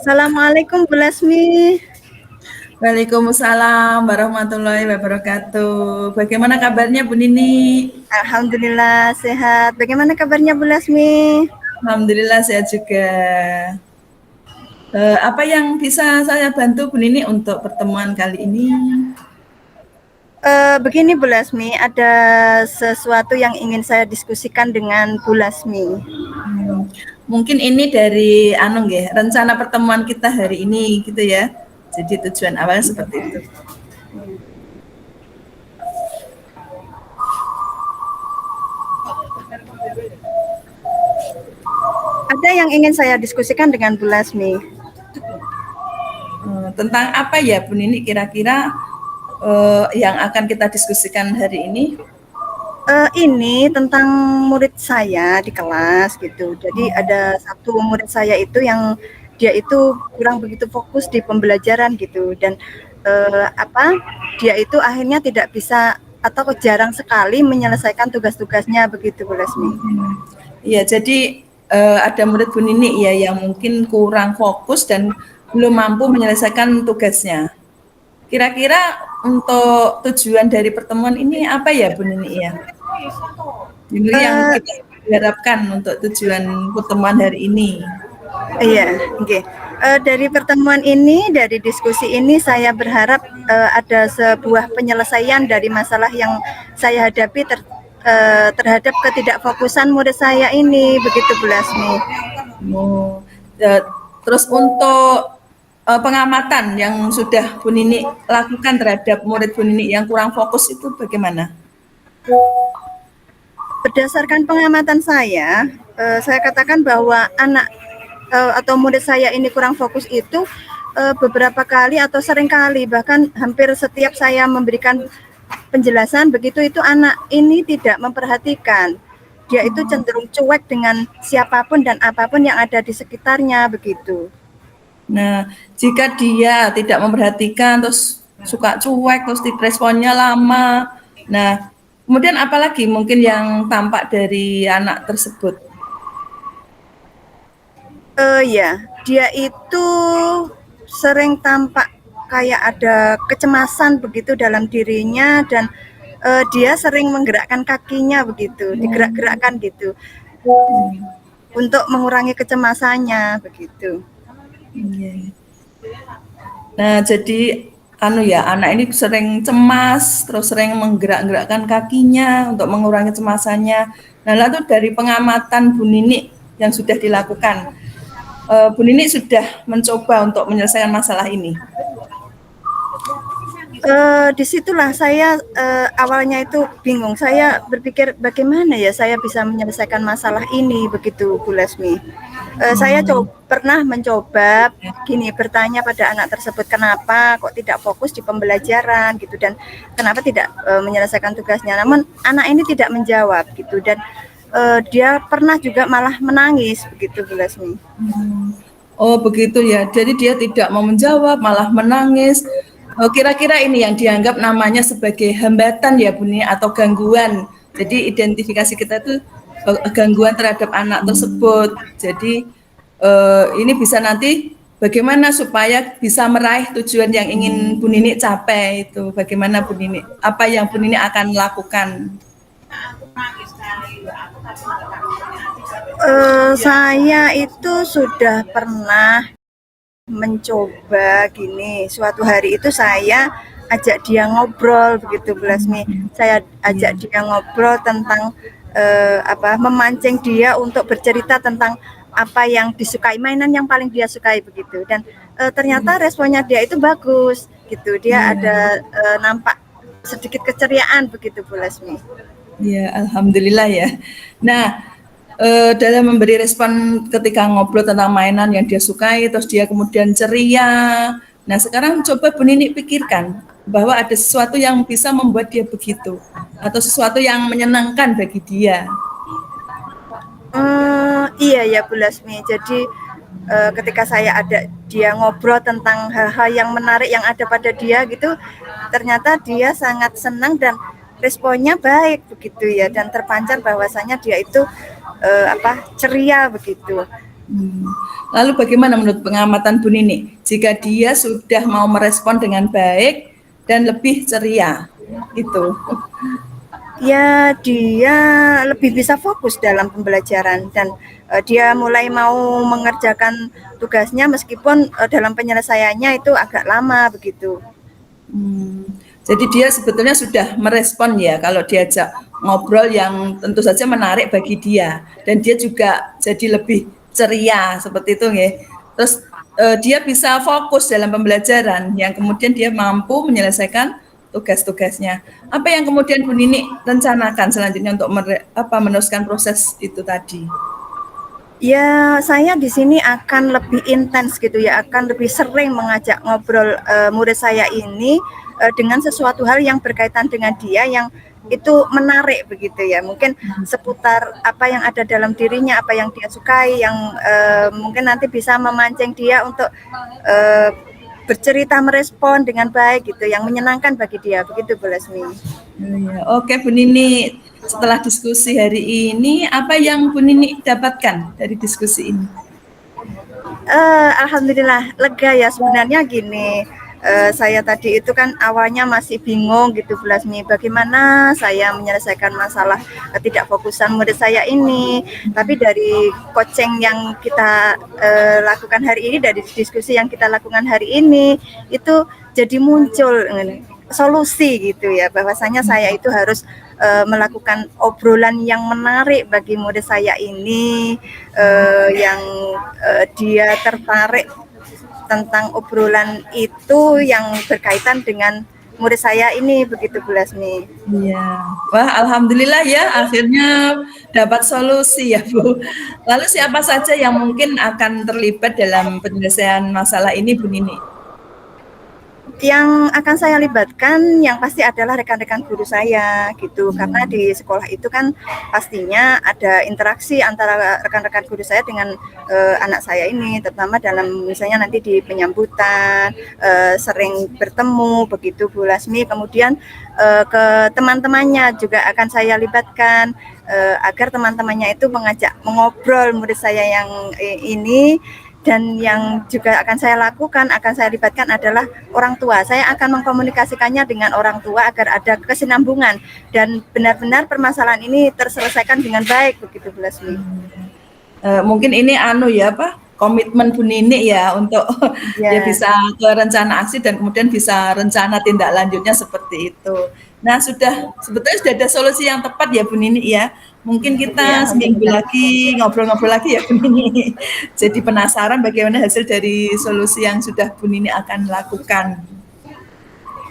Assalamualaikum Bu Lasmi. Waalaikumsalam warahmatullahi wabarakatuh. Bagaimana kabarnya Bu Nini? Alhamdulillah sehat. Bagaimana kabarnya Bu Lasmi? Alhamdulillah sehat juga. Apa yang bisa saya bantu Bu Nini untuk pertemuan kali ini? Begini Bu Lasmi, ada sesuatu yang ingin saya diskusikan dengan Bu Lasmi. Hmm, mungkin ini dari rencana pertemuan kita hari ini gitu ya. Jadi tujuan awalnya seperti itu. Ada yang ingin saya diskusikan dengan Bu Lasmi. Tentang apa ya Bu Nini kira-kira yang akan kita diskusikan hari ini? Ini tentang murid saya di kelas gitu. Jadi ada satu murid saya itu yang dia itu kurang begitu fokus di pembelajaran gitu dan dia itu akhirnya tidak bisa atau jarang sekali menyelesaikan tugas-tugasnya begitu Bu Lesmi. Iya, jadi ada murid Bu Nini ya yang mungkin kurang fokus dan belum mampu menyelesaikan tugasnya. Kira-kira untuk tujuan dari pertemuan ini apa ya Bu Nini ya? Ini yang Uh, kita harapkan untuk tujuan pertemuan hari ini. iya, oke. Okay. Dari pertemuan ini, dari diskusi ini, saya berharap ada sebuah penyelesaian dari masalah yang saya hadapi terhadap ketidakfokusan murid saya ini, begitu Bu Lasmi. Oh, ya, terus untuk pengamatan yang sudah Bu Nini lakukan terhadap murid Bu Nini yang kurang fokus itu bagaimana? Berdasarkan pengamatan saya katakan bahwa anak atau murid saya ini kurang fokus itu beberapa kali atau sering kali, bahkan hampir setiap saya memberikan penjelasan begitu itu anak ini tidak memperhatikan. Dia itu cenderung cuek dengan siapapun dan apapun yang ada di sekitarnya begitu. Nah, jika dia tidak memperhatikan, terus suka cuek, terus responnya lama. Nah, kemudian apalagi mungkin yang tampak dari anak tersebut? Ya, dia itu sering tampak kayak ada kecemasan begitu dalam dirinya dan dia sering menggerakkan kakinya begitu, digerak-gerakkan gitu untuk mengurangi kecemasannya begitu. Iya. Nah, jadi anak ini sering cemas, terus sering menggerak-gerakkan kakinya untuk mengurangi cemasannya. Nah, lalu dari pengamatan Bu Nini yang sudah dilakukan, Bu Nini sudah mencoba untuk menyelesaikan masalah ini. Disitulah saya awalnya itu bingung. Saya berpikir bagaimana ya saya bisa menyelesaikan masalah ini begitu Bu Lesmi. Saya pernah mencoba gini bertanya pada anak tersebut kenapa kok tidak fokus di pembelajaran gitu dan kenapa tidak menyelesaikan tugasnya. Namun anak ini tidak menjawab gitu dan dia pernah juga malah menangis begitu Bu Lesmi. Oh begitu ya, jadi dia tidak mau menjawab, malah menangis. Oh, kira-kira ini yang dianggap namanya sebagai hambatan ya Bu Nini atau gangguan. Jadi identifikasi kita itu gangguan terhadap anak tersebut. Jadi ini bisa nanti bagaimana supaya bisa meraih tujuan yang ingin Bu Nini capai itu. Bagaimana Bu Nini? Apa yang Bu Nini akan lakukan? Saya itu sudah pernah mencoba gini, suatu hari itu saya ajak dia ngobrol begitu Bu Lasmi. Saya ajak dia ngobrol tentang memancing dia untuk bercerita tentang apa yang disukai, mainan yang paling dia sukai begitu. Dan ternyata responnya dia itu bagus gitu. Dia ada nampak sedikit keceriaan begitu Bu Lasmi. Ya, alhamdulillah ya. Nah, dalam memberi respon ketika ngobrol tentang mainan yang dia sukai, terus dia kemudian ceria. Nah, sekarang coba Bu Nini pikirkan bahwa ada sesuatu yang bisa membuat dia begitu, atau sesuatu yang menyenangkan bagi dia. Iya ya Bu Lasmi. Jadi ketika saya ada dia ngobrol tentang hal-hal yang menarik yang ada pada dia gitu, ternyata dia sangat senang dan responnya baik begitu ya dan terpancar bahwasanya dia itu ceria begitu. Hmm. Lalu bagaimana menurut pengamatan Bu Nini jika dia sudah mau merespon dengan baik dan lebih ceria? Itu. Ya, dia lebih bisa fokus dalam pembelajaran dan dia mulai mau mengerjakan tugasnya meskipun dalam penyelesaiannya itu agak lama begitu. Hmm, jadi dia sebetulnya sudah merespon ya kalau diajak ngobrol yang tentu saja menarik bagi dia dan dia juga jadi lebih ceria seperti itu ya. Terus dia bisa fokus dalam pembelajaran yang kemudian dia mampu menyelesaikan tugas-tugasnya. Apa yang kemudian Bu Nini rencanakan selanjutnya untuk meneruskan proses itu tadi? Ya, saya di sini akan lebih intens gitu ya, akan lebih sering mengajak ngobrol murid saya ini dengan sesuatu hal yang berkaitan dengan dia yang itu menarik begitu ya. Mungkin seputar apa yang ada dalam dirinya, apa yang dia sukai, yang mungkin nanti bisa memancing dia untuk eh, bercerita merespon dengan baik gitu, yang menyenangkan bagi dia. Begitu Bu Lesmi. Oh, iya. Oke, Bu Nini, setelah diskusi hari ini, apa yang Bu Nini dapatkan dari diskusi ini? Alhamdulillah lega ya sebenarnya gini, saya tadi itu kan awalnya masih bingung gitu Bu Lasmi, bagaimana saya menyelesaikan masalah ketidakfokusan murid saya ini. Tapi dari coaching yang kita lakukan hari ini, dari diskusi yang kita lakukan hari ini, itu jadi muncul solusi gitu ya, bahwasanya saya itu harus melakukan obrolan yang menarik bagi murid saya ini, yang dia tertarik tentang obrolan itu yang berkaitan dengan murid saya ini begitu Bu Lasmi. Iya, wah alhamdulillah ya akhirnya dapat solusi ya Bu. Lalu siapa saja yang mungkin akan terlibat dalam penyelesaian masalah ini Bu Nini? Yang akan saya libatkan yang pasti adalah rekan-rekan guru saya gitu, karena di sekolah itu kan pastinya ada interaksi antara rekan-rekan guru saya dengan anak saya ini, terutama dalam misalnya nanti di penyambutan, sering bertemu begitu Bu Lasmi. Kemudian ke teman-temannya juga akan saya libatkan agar teman-temannya itu mengajak mengobrol murid saya yang ini. Dan yang juga akan saya lakukan, akan saya libatkan adalah orang tua. Saya akan mengkomunikasikannya dengan orang tua agar ada kesinambungan dan benar-benar permasalahan ini terselesaikan dengan baik begitu Bu Lasmi. Mungkin ini ya apa komitmen Bu Nini ya untuk dia Ya, bisa ke rencana aksi dan kemudian bisa rencana tindak lanjutnya seperti itu. Nah sebetulnya sudah ada solusi yang tepat ya Bu Nini ya. Mungkin ya kita seminggu alhamdulillah. lagi ngobrol-ngobrol lagi ya Bu Nini. Jadi penasaran bagaimana hasil dari solusi yang sudah Bu Nini akan lakukan.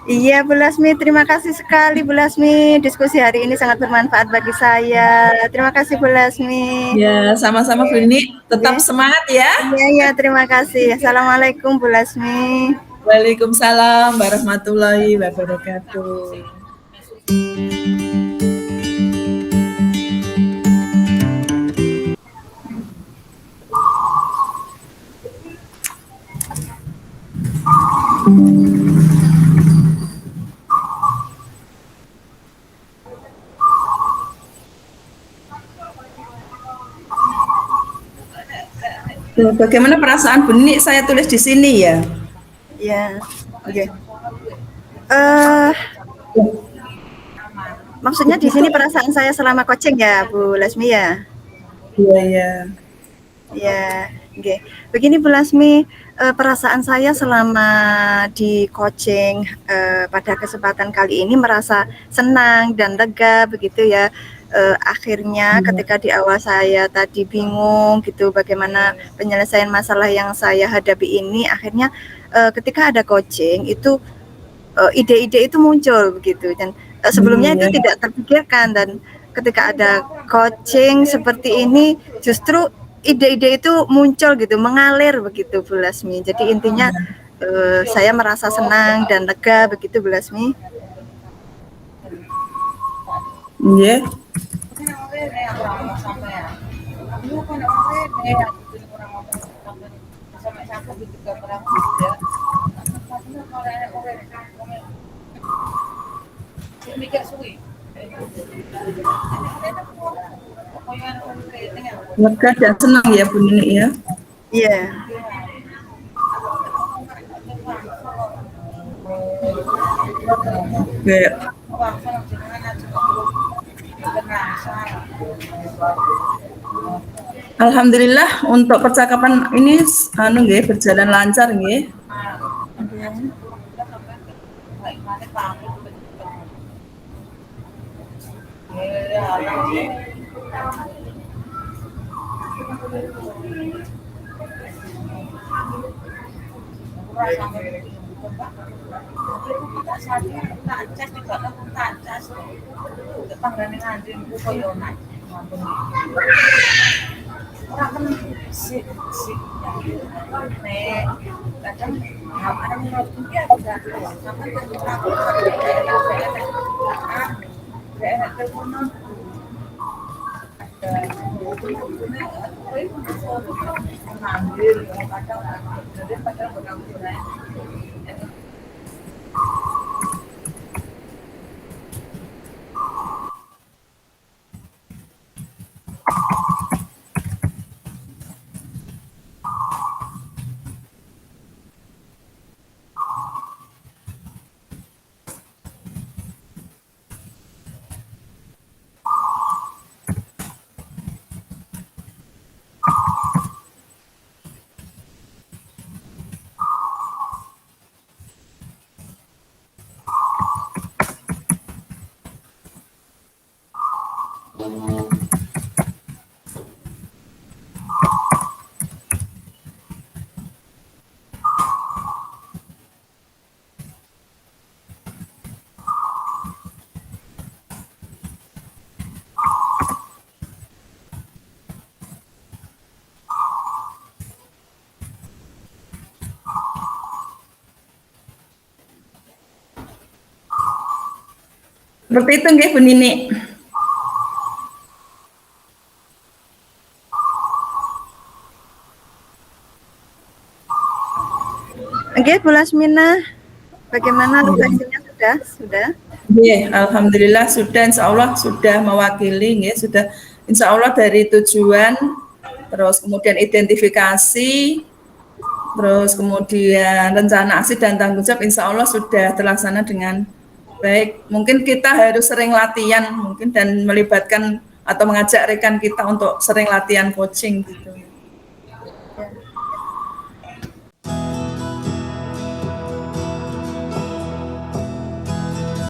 Iya Bu Lasmi, terima kasih sekali Bu Lasmi. Diskusi hari ini sangat bermanfaat bagi saya. Terima kasih Bu Lasmi. Ya sama-sama Bu Nini, Oke. tetap semangat ya. Iya, iya, terima kasih. Assalamualaikum Bu Lasmi. Waalaikumsalam warahmatullahi wabarakatuh. Bagaimana perasaan Bu Nini? Saya tulis di sini ya. Ya, oke. Eh, maksudnya di sini perasaan saya selama coaching ya, Bu Lasmi ya. Iya, iya. Ya, oke. Begini Bu Lasmi, perasaan saya selama di coaching pada kesempatan kali ini merasa senang dan lega begitu ya. Akhirnya ketika di awal saya tadi bingung gitu bagaimana penyelesaian masalah yang saya hadapi ini, akhirnya ketika ada coaching itu ide-ide itu muncul begitu dan sebelumnya itu Iya. tidak terpikirkan dan ketika ada coaching seperti ini justru ide-ide itu muncul gitu mengalir begitu Bu Lasmi. Jadi intinya saya merasa senang dan lega begitu Bu Lasmi. Iya. Lega dan senang ya Bu Nini ya. Iya. Oke. Alhamdulillah untuk percakapan ini anu nggih berjalan lancar nggih. Oke. Seperti itu nggih Bu Nini. Oke, Bu Lasmina, bagaimana lokasinya sudah? Sudah. Nggih, alhamdulillah sudah insya Allah sudah mewakili nggih, sudah insya Allah dari tujuan, terus kemudian identifikasi, terus kemudian rencana aksi dan tanggung jawab insya Allah sudah terlaksana dengan baik. Mungkin kita harus sering latihan mungkin dan melibatkan atau mengajak rekan kita untuk sering latihan coaching gitu.